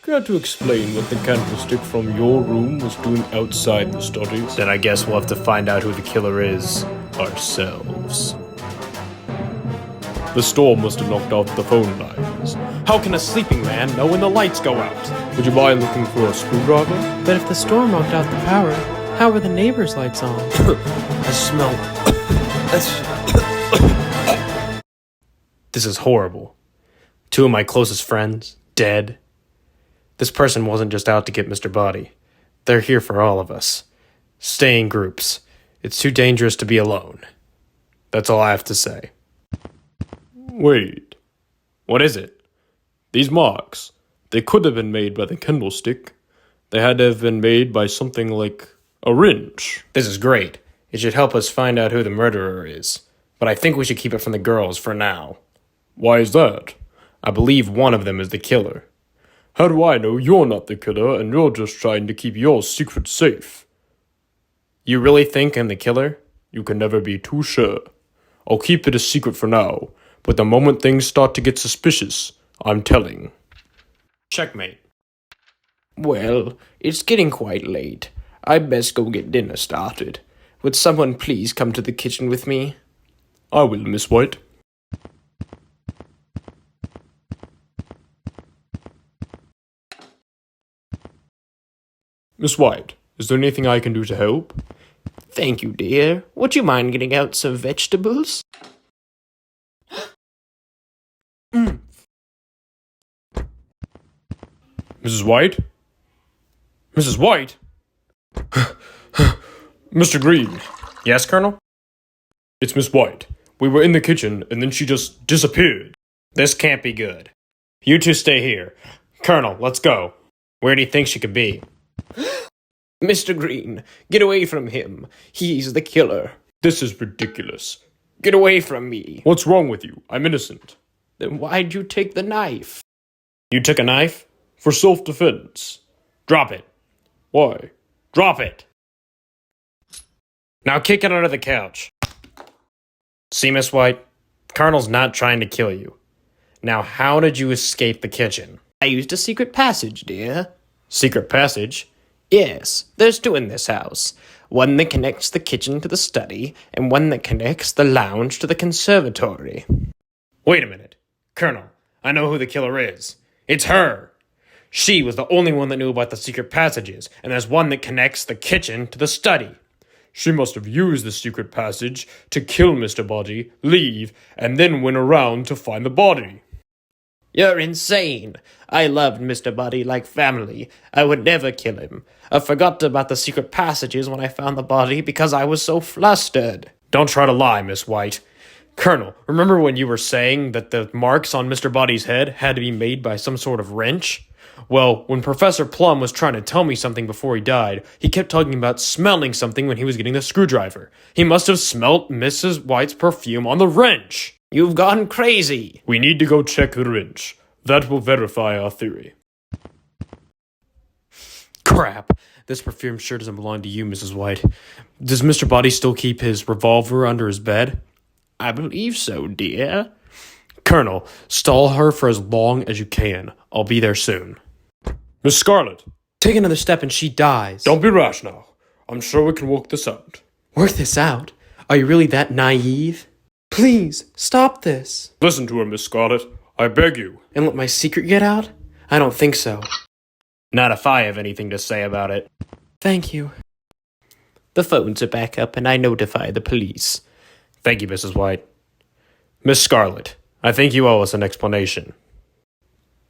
Care to explain what the candlestick from your room was doing outside the studies? Then I guess we'll have to find out who the killer is ourselves. The storm must have knocked out the phone lines. How can a sleeping man know when the lights go out? Would you mind looking for a screwdriver? But if the storm knocked out the power, how were the neighbors' lights on? I smell... This is horrible. Two of my closest friends, dead. This person wasn't just out to get Mr. Boddy. They're here for all of us. Stay in groups. It's too dangerous to be alone. That's all I have to say. Wait. What is it? These marks. They could have been made by the candlestick. They had to have been made by something like a wrench. This is great. It should help us find out who the murderer is. But I think we should keep it from the girls for now. Why is that? I believe one of them is the killer. How do I know you're not the killer and you're just trying to keep your secret safe? You really think I'm the killer? You can never be too sure. I'll keep it a secret for now, but the moment things start to get suspicious, I'm telling. Checkmate. Well, it's getting quite late. I'd best go get dinner started. Would someone please come to the kitchen with me? I will, Miss White. Miss White, is there anything I can do to help? Thank you, dear. Would you mind getting out some vegetables? Mrs. White? Mrs. White? Mr. Green. Yes, Colonel? It's Miss White. We were in the kitchen, and then she just disappeared. This can't be good. You two stay here. Colonel, let's go. Where do you think she could be? Mr. Green, get away from him. He's the killer. This is ridiculous. Get away from me. What's wrong with you? I'm innocent. Then why'd you take the knife? You took a knife? For self-defense. Drop it. Why? Drop it. Now kick it under the couch. See, Miss White? Colonel's not trying to kill you. Now, how did you escape the kitchen? I used a secret passage, dear. Secret passage? Yes, there's two in this house. One that connects the kitchen to the study, and one that connects the lounge to the conservatory. Wait a minute. Colonel, I know who the killer is. It's her. She was the only one that knew about the secret passages, and there's one that connects the kitchen to the study. She must have used the secret passage to kill Mr. Boddy, leave, and then went around to find the body. You're insane. I loved Mr. Boddy like family. I would never kill him. I forgot about the secret passages when I found the body because I was so flustered. Don't try to lie, Miss White. Colonel, remember when you were saying that the marks on Mr. Boddy's head had to be made by some sort of wrench? Well, when Professor Plum was trying to tell me something before he died, he kept talking about smelling something when he was getting the screwdriver. He must have smelt Mrs. White's perfume on the wrench. You've gone crazy. We need to go check the wrench. That will verify our theory. Crap. This perfume sure doesn't belong to you, Mrs. White. Does Mr. Boddy still keep his revolver under his bed? I believe so, dear. Colonel, stall her for as long as you can. I'll be there soon. Miss Scarlet! Take another step and she dies. Don't be rash now. I'm sure we can work this out. Work this out? Are you really that naive? Please, stop this. Listen to her, Miss Scarlet. I beg you. And let my secret get out? I don't think so. Not if I have anything to say about it. Thank you. The phones are back up and I notify the police. Thank you, Mrs. White. Miss Scarlet, I think you owe us an explanation.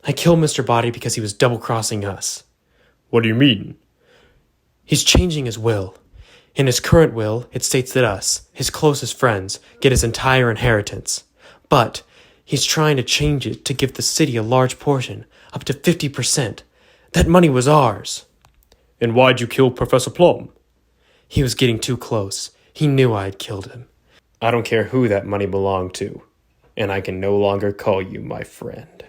I killed Mr. Boddy because he was double-crossing us. What do you mean? He's changing his will. In his current will, it states that us, his closest friends, get his entire inheritance. But he's trying to change it to give the city a large portion, up to 50%. That money was ours. And why'd you kill Professor Plum? He was getting too close. He knew I had killed him. I don't care who that money belonged to, and I can no longer call you my friend.